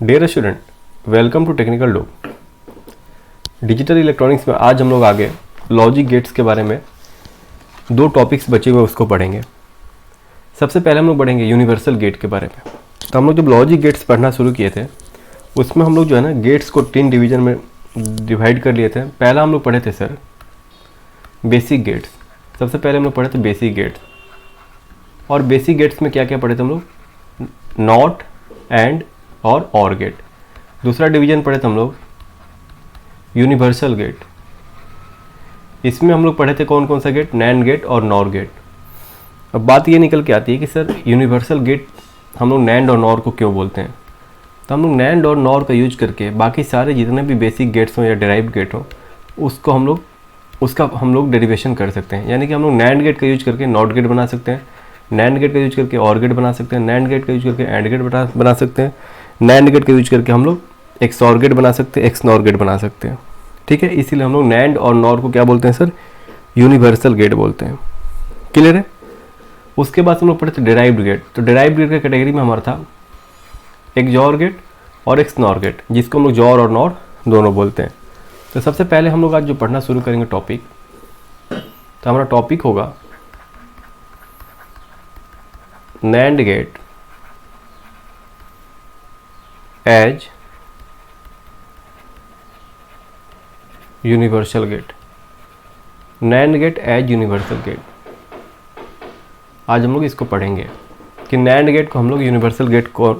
Dear student, welcome to technical dope. Digital electronics में आज हम लोग आगे लॉजिक गेट्स के बारे में दो टॉपिक्स बचे हुए उसको पढ़ेंगे। सबसे पहले हम लोग पढ़ेंगे यूनिवर्सल गेट के बारे में। तो हम लोग जब लॉजिक गेट्स पढ़ना शुरू किए थे उसमें हम लोग जो है ना गेट्स को 3 डिवीजन में डिवाइड कर लिए थे। पहला हम लोग पढ़े थे सर बेसिक गेट्स। सबसे पहले हम लोग पढ़े थे बेसिक गेट्स, और बेसिक गेट्स में क्या क्या पढ़े थे हम लोग, नॉट, एंड और गेट। दूसरा डिवीजन पढ़े थे हम लोग यूनिवर्सल गेट। इसमें हम लोग पढ़े थे कौन कौन सा गेट, नैंड गेट और नॉर गेट। अब बात ये निकल के आती है कि सर यूनिवर्सल गेट हम लोग नैंड और नॉर को क्यों बोलते हैं। तो हम लोग नैंड और नॉर का यूज करके बाकी सारे जितने भी बेसिक गेट्स हों या डेराइव्ड गेट हो उसको हम लोग डेरिवेशन कर सकते हैं। यानी कि हम लोग नैंड गेट का यूज करके नॉट गेट बना सकते हैं, नैंड गेट का यूज करके और गेट बना सकते हैं, नैंड गेट का यूज करके एंड गेट बना सकते हैं, नैंड गेट का यूज करके हम लोग एक्स और गेट बना सकते हैं, एक्स नॉर गेट बना सकते हैं। ठीक है, इसीलिए हम लोग नैंड और नॉर को क्या बोलते हैं सर, यूनिवर्सल गेट बोलते हैं। क्लियर है। उसके बाद हम लोग पढ़े थे डेराइव्ड गेट। तो डेराइव्ड गेट का कैटेगरी में हमारा था एक जॉर गेट और एक नॉर गेट, जिसको हम लोग जॉर और नॉर दोनों बोलते हैं। तो सबसे पहले हम लोग आज जो पढ़ना शुरू करेंगे टॉपिक, तो हमारा टॉपिक होगा NAND gate as universal gate. NAND gate as universal gate, आज हम लोग इसको पढ़ेंगे कि नैंड गेट को हम लोग यूनिवर्सल गेट को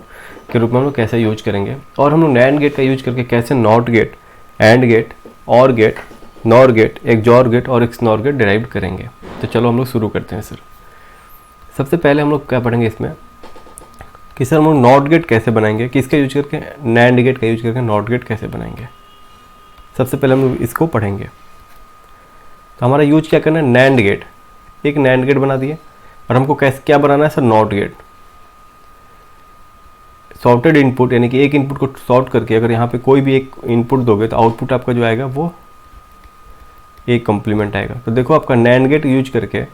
के रूप में हम लोग कैसे यूज करेंगे, और हम लोग नैंड गेट का यूज करके कैसे नॉट गेट, एंड गेट, और गेट, नॉर गेट, एक जॉर गेट और एक नॉर गेट डिराइव करेंगे। तो चलो हम लोग शुरू करते हैं सर। सबसे पहले हम लोग क्या पढ़ेंगे इसमें कि सर हम लोग नॉट गेट कैसे बनाएंगे, किसका यूज करके, नैंड गेट का यूज करके नॉट गेट कैसे बनाएंगे। सबसे पहले हम लोग इसको पढ़ेंगे। तो हमारा यूज क्या करना है, नैंड गेट। एक नैंड गेट बना दिए, और हमको कैसे क्या बनाना है sir, not gate. Sorted input, यानी कि एक इनपुट को सॉर्ट करके अगर यहाँ पे कोई भी एक इनपुट दोगे तो आउटपुट आपका जो आएगा वो एक कॉम्प्लीमेंट आएगा। तो देखो आपका नैंड गेट यूज करके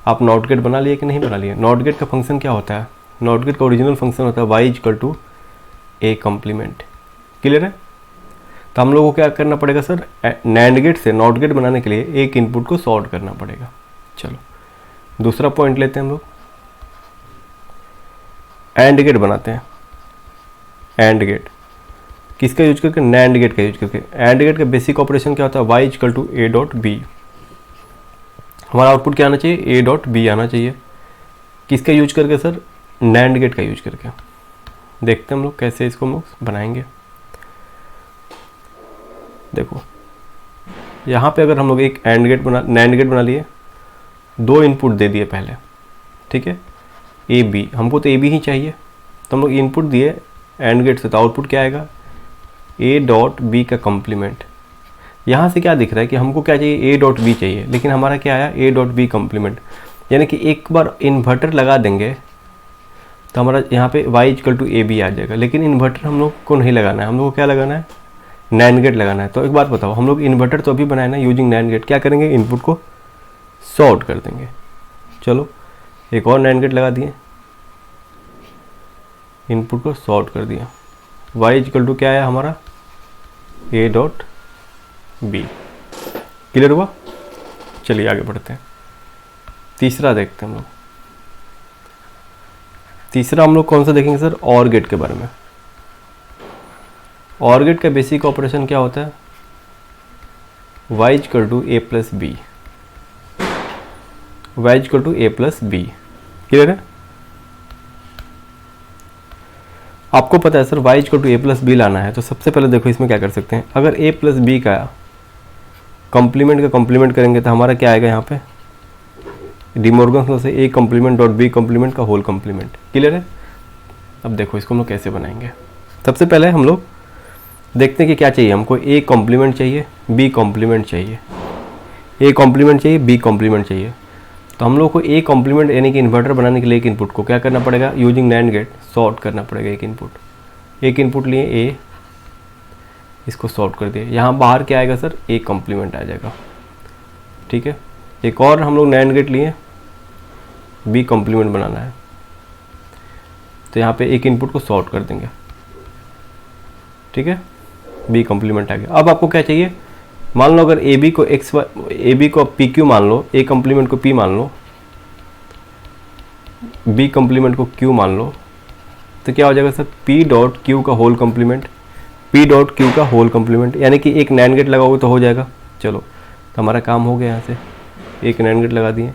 आप नॉट गेट बना लिए कि नहीं बना लिए। नॉट गेट का फंक्शन क्या होता है, नॉट गेट का ओरिजिनल फंक्शन होता है y equal to A complement. Clear है। तो हम लोगों को क्या करना पड़ेगा सर, नैंड गेट से नॉट गेट बनाने के लिए एक इनपुट को सॉर्ट करना पड़ेगा। चलो दूसरा पॉइंट लेते हैं हम लोग, एंड गेट बनाते हैं। एंड गेट किसका यूज करके, नैंड गेट का यूज करके। एंड गेट का बेसिक ऑपरेशन क्या होता है, y equal to A dot B. हमारा आउटपुट क्या आना चाहिए, ए डॉट बी आना चाहिए। किसका यूज करके सर, नैंड गेट का यूज करके। देखते हैं हम लोग कैसे इसको हम लोग बनाएंगे। देखो यहाँ पे अगर हम लोग एक एंड गेट नैंड गेट बना लिए, दो इनपुट दे दिए पहले, ठीक है, ए बी, हमको तो ए बी ही चाहिए। तो हम लोग इनपुट दिए एंड गेट से, तो आउटपुट क्या आएगा, ए डॉट बी का कॉम्प्लीमेंट। यहाँ से क्या दिख रहा है कि हमको क्या चाहिए, ए डॉट बी चाहिए, लेकिन हमारा क्या आया, ए डॉट बी कॉम्प्लीमेंट। यानी कि एक बार इन्वर्टर लगा देंगे तो हमारा यहाँ पे y equal to A B आ जाएगा। लेकिन इन्वर्टर हम लोग को नहीं लगाना है, हम लोग को क्या लगाना है, नैंड गेट लगाना है। तो एक बात बताओ, हम लोग इन्वर्टर तो अभी बनाए ना यूजिंग नैंड गेट, क्या करेंगे, इनपुट को सॉर्ट कर देंगे। चलो एक और नैंड गेट लगा दिए, इनपुट को सॉर्ट कर दिया, y इक्वल टू क्या आया हमारा, ए डॉट बी। क्लियर हुआ। चलिए आगे बढ़ते हैं। तीसरा देखते हैं हम लोग। तीसरा हम लोग कौन सा देखेंगे सर, और गेट के बारे में। और गेट का बेसिक ऑपरेशन क्या होता है, y equal to A plus B, y equal to A plus B. Clear है। आपको पता है sir y equal to A plus B लाना है, तो सबसे पहले देखो इसमें क्या कर सकते हैं, अगर a प्लस बी का कॉम्प्लीमेंट का कॉम्प्लीमेंट करेंगे तो हमारा क्या आएगा यहाँ पे, डिमॉर्गन्स लॉ से A complement dot B complement का होल कॉम्प्लीमेंट। क्लियर है। अब देखो इसको हम लोग कैसे बनाएंगे। सबसे पहले हम लोग देखते हैं कि क्या चाहिए हमको, ए कॉम्प्लीमेंट चाहिए, बी कॉम्प्लीमेंट चाहिए, ए कॉम्प्लीमेंट चाहिए, बी कॉम्प्लीमेंट चाहिए। तो हम लोग को ए कॉम्प्लीमेंट यानी कि इन्वर्टर बनाने के लिए एक इनपुट को क्या करना पड़ेगा, यूजिंग नैंड गेट सॉर्ट करना पड़ेगा। एक इनपुट लिए ए, इसको सॉर्ट कर दिए, यहाँ बाहर क्या आएगा सर, ए कॉम्प्लीमेंट आ जाएगा। ठीक है। एक और हम लोग नैंड गेट लिए, बी कॉम्प्लीमेंट बनाना है, तो यहाँ पे एक इनपुट को सॉर्ट कर देंगे, ठीक है, बी कॉम्प्लीमेंट आ गया। अब आपको क्या चाहिए, मान लो अगर ए बी को पी क्यू मान लो, ए कॉम्प्लीमेंट को पी मान लो, बी कॉम्प्लीमेंट को क्यू मान लो, तो क्या हो जाएगा सर, पी डॉट क्यू का whole complement, P dot Q का होल कॉम्प्लीमेंट, यानी कि एक नैंड गेट लगाओगे तो हो जाएगा। चलो तो हमारा काम हो गया, यहाँ से एक नैंड गेट लगा दिए।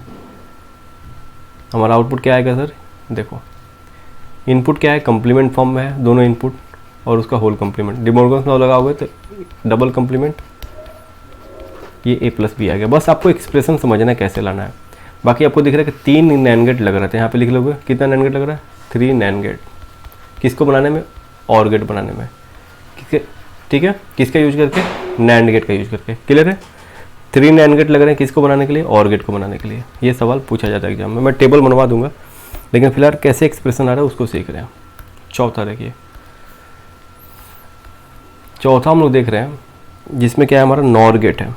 हमारा आउटपुट क्या आएगा सर, देखो इनपुट क्या है, कॉम्प्लीमेंट फॉर्म में है दोनों इनपुट और उसका होल कॉम्प्लीमेंट। डिमॉर्गन्स लॉ लगाओगे तो डबल कॉम्प्लीमेंट, ये ए प्लस बी आ गया। बस आपको एक्सप्रेशन समझना है कैसे लाना है। बाकी आपको दिख रहा है कि 3 नैंड गेट लग रहे थे, यहाँ पे लिख लोगे कितना नैंड गेट लग रहा है, 3 नैंड गेट। किसको बनाने में, और गेट बनाने में, ठीक है, किसका यूज करके, नैंड गेट का यूज करके। क्लियर है, 3 नैंड गेट लग रहे हैं किसको बनाने के लिए, और गेट को बनाने के लिए। ये सवाल पूछा जाता है एग्जाम में, मैं टेबल बनवा दूंगा, लेकिन फिलहाल कैसे एक्सप्रेशन आ रहा है उसको सीख रहे हैं। चौथा देखिए, चौथा हम लोग देख रहे हैं जिसमें क्या है, हमारा नॉर गेट है।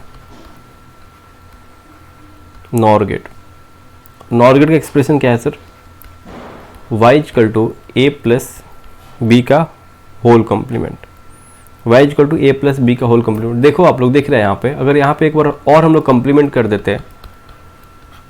नॉर गेट, नॉर गेट का एक्सप्रेशन क्या है sir, y equal to A plus B का whole complement, y equal to A plus B का होल कॉम्प्लीमेंट। देखो आप लोग देख रहे हैं यहाँ पे, अगर यहाँ पे एक बार और हम लोग कॉम्प्लीमेंट कर देते हैं,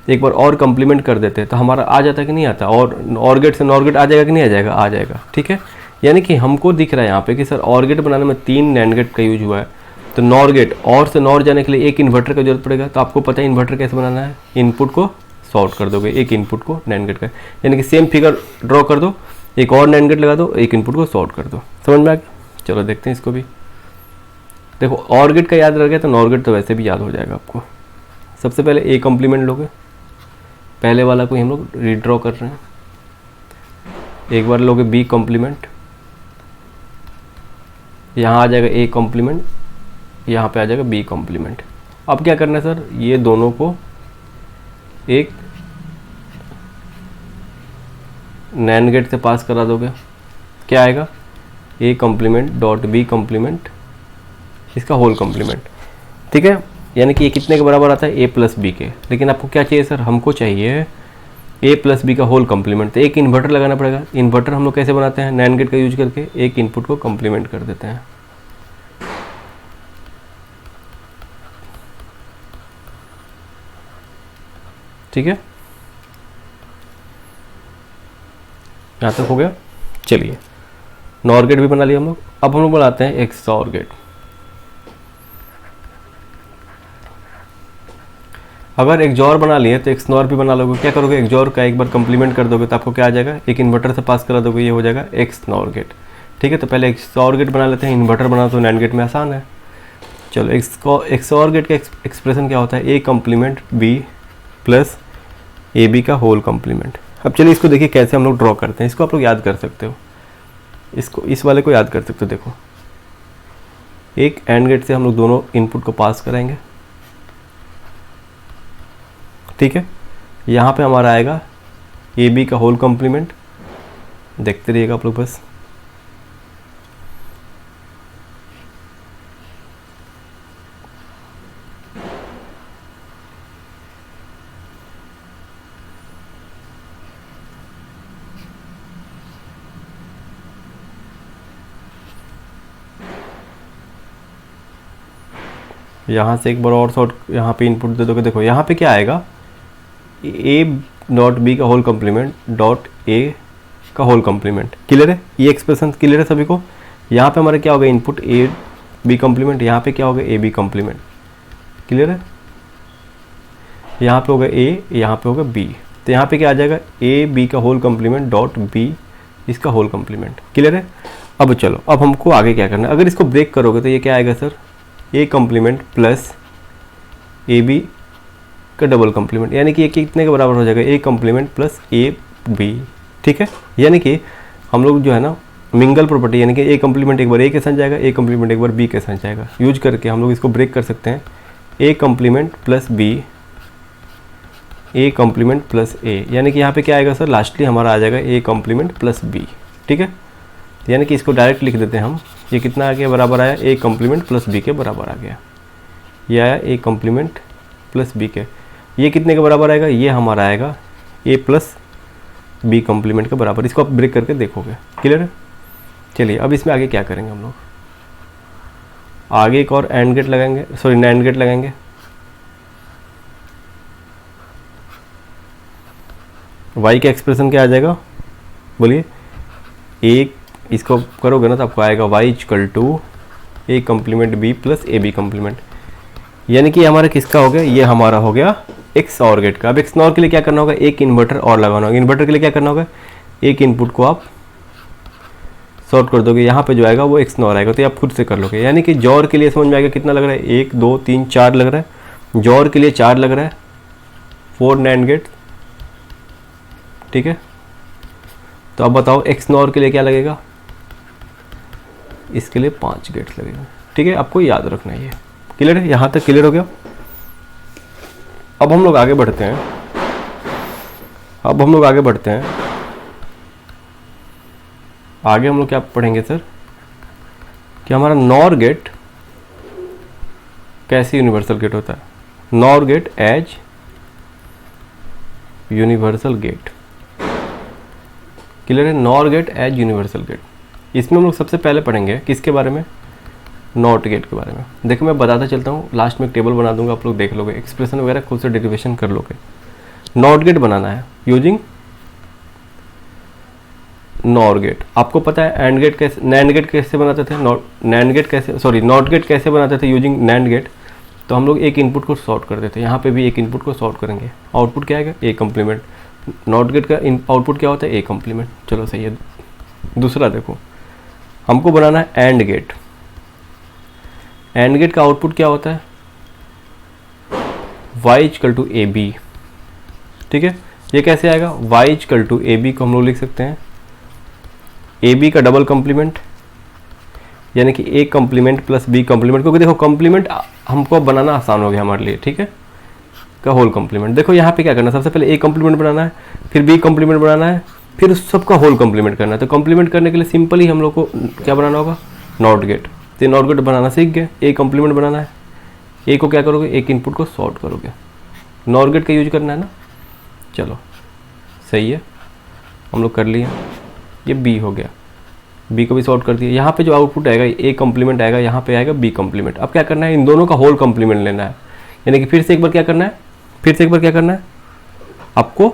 एक बार और कॉम्प्लीमेंट कर देते हैं तो हमारा आ जाता कि नहीं आता, और गेट से नॉर गेट आ जाएगा कि नहीं आ जाएगा, आ जाएगा। ठीक है, यानी कि हमको दिख रहा है यहाँ पे कि सर और गेट बनाने में 3 नैंड गेट का यूज हुआ है, तो नॉर गेट और से नॉर जाने के लिए एक इन्वर्टर का जरूरत पड़ेगा। तो आपको पता है इन्वर्टर कैसे बनाना है, इनपुट को सॉर्ट कर दोगे, एक इनपुट को नैंड गेट का, यानी कि सेम फिगर ड्रॉ कर दो, एक और नैंड गेट लगा दो, एक इनपुट को सॉर्ट कर दो। समझ में आ गया, चलो देखते हैं इसको भी। देखो और गेट का याद रह गया तो नॉर गेट तो वैसे भी याद हो जाएगा आपको। सबसे पहले ए कॉम्प्लीमेंट लोगे, पहले वाला को हम लोग रीड्रॉ कर रहे हैं। एक बार लोगे बी कॉम्प्लीमेंट, यहाँ आ जाएगा ए कॉम्प्लीमेंट, यहाँ पे आ जाएगा बी कॉम्प्लीमेंट। अब क्या करना है सर, ये दोनों को एक नैंड गेट से पास करा दोगे, क्या आएगा, A complement dot B complement, इसका होल कॉम्प्लीमेंट। ठीक है, यानी कि ये कितने के बराबर आता है, ए प्लस बी के। लेकिन आपको क्या चाहिए सर, हमको चाहिए ए प्लस बी का होल कॉम्प्लीमेंट। तो एक इन्वर्टर लगाना पड़ेगा। इन्वर्टर हम लोग कैसे बनाते हैं, नैंड गेट का यूज करके एक इनपुट को कॉम्प्लीमेंट कर देते हैं। ठीक है, यहाँ तक हो गया। चलिए नॉर गेट भी बना लिया हम लोग। अब हम लोग बनाते हैं एक्सॉर गेट। अगर एक्सॉर बना लिए तो एक्सनॉर भी बना लोगे। क्या करोगे, एक्सॉर का एक बार कॉम्प्लीमेंट कर दोगे तो आपको क्या आ जाएगा, एक इन्वर्टर से पास करा दोगे, ये हो जाएगा एक्सनॉर गेट। ठीक है, तो पहले एक्सॉर गेट बना लेते हैं। इन्वर्टर बना तो नैंड गेट में आसान है। चलो एक्सॉर गेट का एक्सप्रेशन क्या होता है, A complement B plus A B का होल कॉम्प्लीमेंट। अब चलिए इसको देखिए कैसे हम लोग ड्रॉ करते हैं। इसको आप लोग याद कर सकते हो, इसको इस वाले को याद कर सकते हो। देखो एक एंड गेट से हम लोग दोनों इनपुट को पास कराएंगे। ठीक है, यहाँ पे हमारा आएगा ए बी का होल कॉम्प्लीमेंट। देखते रहिएगा आप लोग बस। यहाँ से एक बार और शॉर्ट यहाँ पे इनपुट दे दोगे। देखो यहाँ पे क्या आएगा, ए डॉट बी का होल कॉम्प्लीमेंट डॉट ए का होल कॉम्प्लीमेंट। क्लियर है, ये एक्सप्रेशन क्लियर है सभी को। यहाँ पे हमारे क्या होगा, इनपुट ए बी कॉम्प्लीमेंट, यहाँ पे क्या होगा, ए बी कॉम्प्लीमेंट। क्लियर है, यहाँ पे होगा ए, यहाँ पे होगा बी, तो यहाँ पे क्या आ जाएगा, ए बी का होल कॉम्प्लीमेंट डॉट बी इसका होल कॉम्प्लीमेंट। क्लियर है। अब चलो, अब हमको आगे क्या करना है। अगर इसको ब्रेक करोगे तो ये क्या आएगा sir, A complement plus A B का डबल कॉम्प्लीमेंट, यानी कि ये कितने के बराबर हो जाएगा, A complement plus A B. ठीक है, यानी कि हम लोग जो है ना मिंगल प्रॉपर्टी, यानी कि ए कॉम्प्लीमेंट एक बार ए के साथ जाएगा, ए कॉम्प्लीमेंट एक बार बी के साथ जाएगा, यूज करके हम लोग इसको ब्रेक कर सकते हैं। A complement plus B, A complement plus A, यानी कि यहाँ पे क्या आएगा सर, लास्टली हमारा आ जाएगा ए कॉम्प्लीमेंट प्लस बी। ठीक है, यानी कि इसको डायरेक्ट लिख देते हैं हम। ये कितना आ गया, बराबर आया ए कॉम्प्लीमेंट प्लस बी के बराबर आ गया। ये आया ए कॉम्प्लीमेंट प्लस बी के, ये कितने के बराबर आएगा, ये हमारा आएगा ए प्लस बी कॉम्प्लीमेंट के बराबर। इसको आप ब्रेक करके देखोगे। क्लियर है। चलिए अब इसमें आगे क्या करेंगे हम लोग, आगे एक और एंड गेट लगाएंगे, सॉरी नैंड गेट लगाएंगे। y का एक्सप्रेशन क्या आ जाएगा बोलिए, एक इसको करोगे ना तो आपको आएगा y equal to A complement B plus A B complement, यानी कि हमारा किसका हो गया, ये हमारा हो गया एक्स और गेट का। अब एक्स नॉर के लिए क्या करना होगा, एक इन्वर्टर और लगाना होगा। इन्वर्टर के लिए क्या करना होगा, एक इनपुट को आप सॉर्ट कर दोगे, यहाँ पे जो आएगा वो एक्स नॉर आएगा, तो ये आप खुद से कर लोगे। यानी कि जॉर के लिए समझ में आएगा कितना लग रहा है, 1 2 3 4 लग रहा है, जॉर के लिए 4 लग रहा है, 4 नैंड गेट, ठीक है। तो अब बताओ एक्स नॉर के लिए क्या लगेगा, इसके लिए 5 गेट्स लगेगा, ठीक है। आपको याद रखना है, ये क्लियर है, यहाँ तक क्लियर हो गया। अब हम लोग आगे बढ़ते हैं, आगे हम लोग क्या पढ़ेंगे सर, कि हमारा नॉर गेट कैसे यूनिवर्सल गेट होता है। NOR gate as universal gate, clear है, NOR gate as universal gate. इसमें हम लोग सबसे पहले पढ़ेंगे किसके बारे में, नॉट गेट के बारे में। देखो मैं बताता चलता हूँ, लास्ट में एक टेबल बना दूंगा, आप लोग देख लोगे, एक्सप्रेशन वगैरह खुद से डेरिवेशन कर लोगे। नॉट गेट बनाना है यूजिंग नॉर गेट। आपको पता है एंड गेट कैसे, नैंड गेट कैसे बनाते थे, नैंड गेट कैसे, सॉरी नॉट गेट कैसे बनाते थे यूजिंग नैंड गेट। तो हम लोग एक इनपुट को सॉर्ट करते थे, यहाँ पे भी एक इनपुट को सॉर्ट करेंगे, आउटपुट क्या आएगा, ए कम्प्लीमेंट। नॉट गेट का आउटपुट क्या होता है, ए कम्प्लीमेंट। चलो सही है। दूसरा देखो, हमको बनाना है एंड गेट। एंड गेट का आउटपुट क्या होता है, y equal to A B, ठीक है। ये कैसे आएगा, y equal to A B को हम लोग लिख सकते हैं ए बी का डबल कम्प्लीमेंट, यानी कि A complement plus B complement, क्योंकि देखो कम्प्लीमेंट हमको बनाना आसान हो गया हमारे लिए, ठीक है, का होल कम्प्लीमेंट। देखो यहाँ पे क्या करना है, सबसे पहले ए कम्प्लीमेंट बनाना है, फिर बी कम्प्लीमेंट बनाना है, फिर उस सबका होल कम्प्लीमेंट करना है। तो कम्प्लीमेंट करने के लिए सिंपल ही हम लोग को क्या बनाना होगा, नॉट गेट। तो नॉट गेट बनाना सीख गए, ए कम्प्लीमेंट बनाना है, ए को क्या करोगे, एक इनपुट को सॉर्ट करोगे, नॉट गेट का यूज करना है ना। चलो सही है, हम लोग कर लिए। ये बी हो गया, बी को भी सॉर्ट कर दिया। यहाँ पे जो आउटपुट आएगा ए कम्प्लीमेंट आएगा, यहाँ पे आएगा बी कम्प्लीमेंट। अब क्या करना है, इन दोनों का होल कम्प्लीमेंट लेना है, यानी कि फिर से एक बार क्या करना है, आपको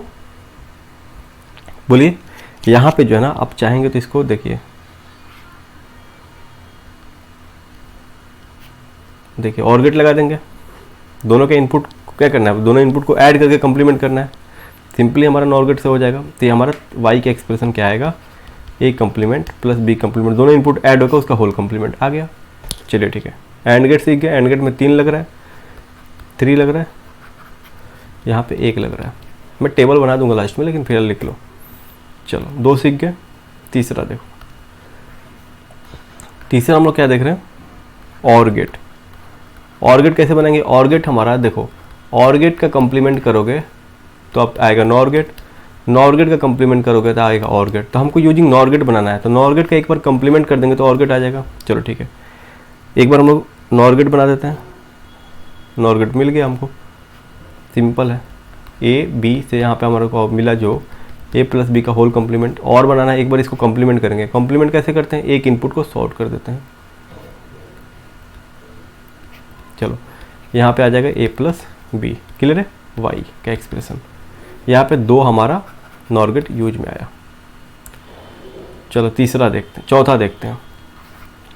बोलिए। यहाँ पे जो है ना, आप चाहेंगे तो इसको देखिए, और गेट लगा देंगे। दोनों के इनपुट को क्या करना है, दोनों इनपुट को ऐड करके कम्प्लीमेंट करना है, सिंपली हमारा नॉर गेट से हो जाएगा। तो ये हमारा y का एक्सप्रेशन क्या आएगा, A complement plus B complement, दोनों इनपुट ऐड होकर उसका होल कम्प्लीमेंट आ गया। चलिए ठीक है, एंड गेट सीख गया। एंड गेट में 3 लग रहा है, 3 लग रहा है, यहाँ पे 1 लग रहा है। मैं टेबल बना दूंगा लास्ट में, लेकिन फिर लिख लो। चलो 2 सीख गए। तीसरा देखो, तीसरा हम लोग क्या देख रहे हैं, और गेट। और गेट कैसे बनाएंगे, और गेट हमारा देखो, और गेट का कम्प्लीमेंट करोगे तो अब आएगा नॉर गेट, नॉर गेट का कम्प्लीमेंट करोगे तो आएगा और गेट। तो हमको यूजिंग नॉर गेट बनाना है, तो नॉर गेट का एक बार कम्प्लीमेंट कर देंगे तो और गेट आ जाएगा। चलो ठीक है, एक बार हम लोग नॉर गेट बना देते हैं। नॉर गेट मिल गया हमको, सिंपल है। ए बी से यहाँ पे हमारे को मिला जो ए प्लस बी का होल कम्प्लीमेंट, और बनाना है, एक बार इसको कम्प्लीमेंट करेंगे। कम्प्लीमेंट कैसे करते हैं, एक इनपुट को सॉर्ट कर देते हैं। चलो यहाँ पे आ जाएगा ए प्लस बी, क्लियर है, वाई का एक्सप्रेशन। यहाँ पे 2 हमारा नॉर गेट यूज में आया। चलो तीसरा देखते हैं, चौथा देखते हैं।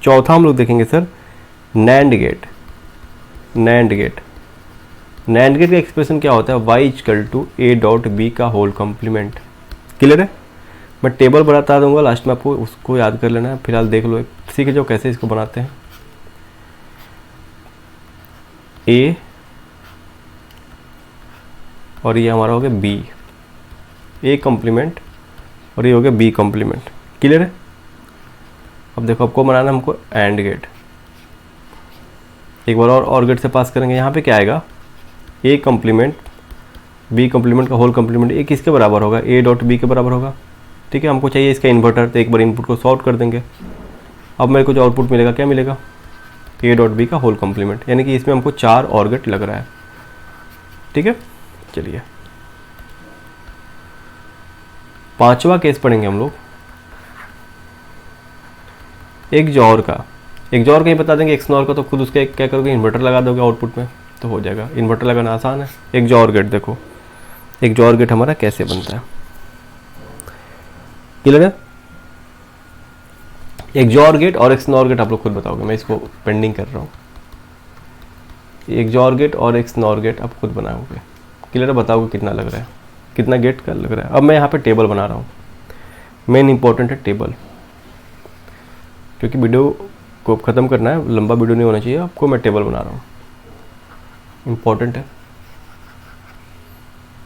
चौथा हम लोग देखेंगे sir NAND gate. NAND gate, NAND gate का एक्सप्रेशन क्या होता है, y equal to A dot B का होल कम्प्लीमेंट, क्लियर है। मैं टेबल बता दूंगा लास्ट में, आपको उसको याद कर लेना है। फिलहाल देख लो, सीख जाओ कैसे इसको बनाते हैं। ए और ये हमारा हो गया बी, ए कम्प्लीमेंट, और ये हो गया बी कम्प्लीमेंट, क्लियर है। अब देखो आपको बनाना है हमको एंड गेट। एक बार और गेट से पास करेंगे। यहाँ पे क्या आएगा, ए कम्प्लीमेंट बी कम्प्लीमेंट का होल कम्प्लीमेंट, ए किसके बराबर होगा, ए डॉट बी के बराबर होगा, ठीक है। हमको चाहिए इसका इन्वर्टर, तो एक बार इनपुट को सॉर्ट कर देंगे। अब मेरे को जो आउटपुट मिलेगा, क्या मिलेगा, ए डॉट बी का होल कम्प्लीमेंट, यानी कि इसमें हमको 4 और गेट लग रहा है, ठीक है। चलिए 5वां केस पढ़ेंगे हम लोग, एक जॉर का। XOR का ही बता देंगे, XNOR का तो खुद उसका क्या करोगे, इन्वर्टर लगा दोगे आउटपुट में तो हो जाएगा। इन्वर्टर लगाना आसान है। XOR गेट देखो, XOR गेट हमारा कैसे बनता है, क्लियर है। XOR गेट और XNOR गेट आप लोग खुद बताओगे, मैं इसको पेंडिंग कर रहा हूँ। XOR गेट और XNOR गेट आप खुद बनाओगे, क्लियर है। बताओगे कितना लग रहा है, कितना गेट का लग रहा है। अब मैं यहाँ पे टेबल बना रहा हूँ, मेन इंपॉर्टेंट है टेबल, क्योंकि वीडियो को ख़त्म करना है, लंबा वीडियो नहीं होना चाहिए आपको। मैं टेबल बना रहा हूँ, इम्पोर्टेंट है।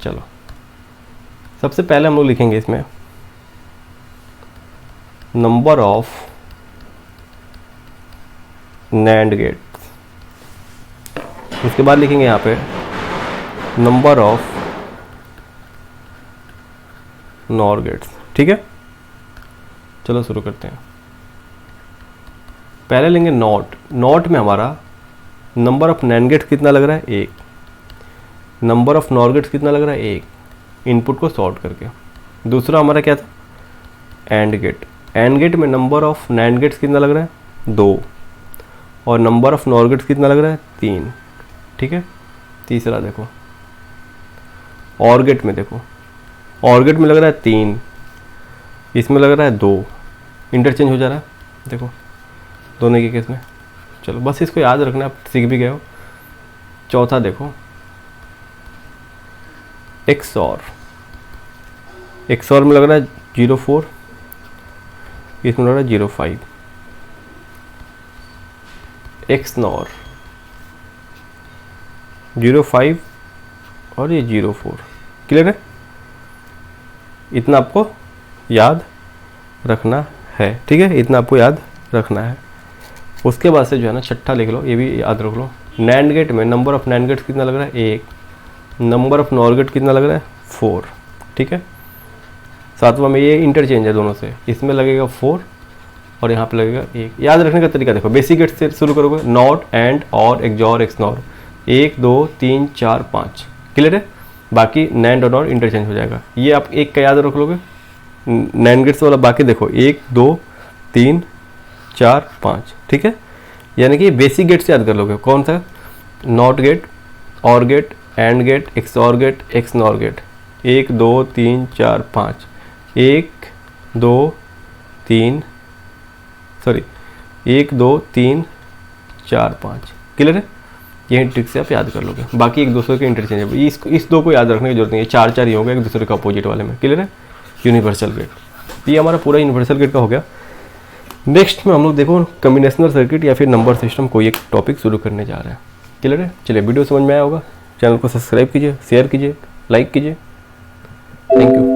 चलो सबसे पहले हम लोग लिखेंगे इसमें नंबर ऑफ NAND गेट्स, उसके बाद लिखेंगे यहाँ पे नंबर ऑफ NOR गेट्स, ठीक है। चलो शुरू करते हैं। पहले लेंगे नॉट में हमारा नंबर ऑफ NAND गेट्स कितना लग रहा है, 1। नंबर ऑफ NOR गेट्स कितना लग रहा है, 1, इनपुट को सॉर्ट करके। दूसरा हमारा क्या था, AND गेट। AND गेट में नंबर ऑफ NAND गेट्स कितना लग रहा है, 2, और नंबर ऑफ NOR गेट्स कितना लग रहा है, 3, ठीक है। तीसरा देखो OR गेट में, देखो OR गेट में लग रहा है 3, इसमें लग रहा है 2, इंटरचेंज हो जा रहा है देखो दोनों के केस में। चलो बस इसको याद रखना, आप सीख भी गए हो। चौथा देखो XOR में लग रहा है 0.4, इसमें लग रहा है 0.5। XNOR 0.5 और ये 0.4, क्लियर है। इतना आपको याद रखना है, ठीक है, इतना आपको याद रखना है। उसके बाद से जो है ना छठा लिख लो, ये भी याद रख लो। NAND गेट में नंबर ऑफ NAND गेट्स कितना लग रहा है, 1, नंबर ऑफ NOR गेट कितना लग रहा है, 4, ठीक है। सातवां में ये इंटरचेंज है दोनों से, इसमें लगेगा 4 और यहाँ पे लगेगा 1। याद रखने का तरीका देखो, बेसिक गेट से शुरू करोगे, नॉट, एंड, और, XOR, XNOR, 1 2 3 4 5, क्लियर है। बाकी NAND और NOR इंटरचेंज हो जाएगा। ये आप एक का याद रख लोगे, NAND गेट्स वाला। बाकी देखो 1 2 3 4 5, ठीक है। यानी कि बेसिक गेट से याद कर लोगे। कौन सा, NOT gate, OR gate, AND gate, XOR gate, XNOR gate. 1 2 3 4 5, 1 2 3 4 5, clear है। यही ट्रिक से आप याद कर लोगे। बाकी एक दूसरे के इंटरचेंजेबल, इस दो को याद रखने की जरूरत नहीं है, 4 ही होगा एक दूसरे का अपोजिट वाले में, क्लियर है। यूनिवर्सल गेट, ये हमारा पूरा यूनिवर्सल गेट का हो गया। नेक्स्ट में हम लोग देखो कॉम्बिनेशनल सर्किट या फिर नंबर सिस्टम, कोई एक टॉपिक शुरू करने जा रहे हैं, क्लियर है। चलिए वीडियो समझ में आया होगा, चैनल को सब्सक्राइब कीजिए, शेयर कीजिए, लाइक कीजिए। Thank you.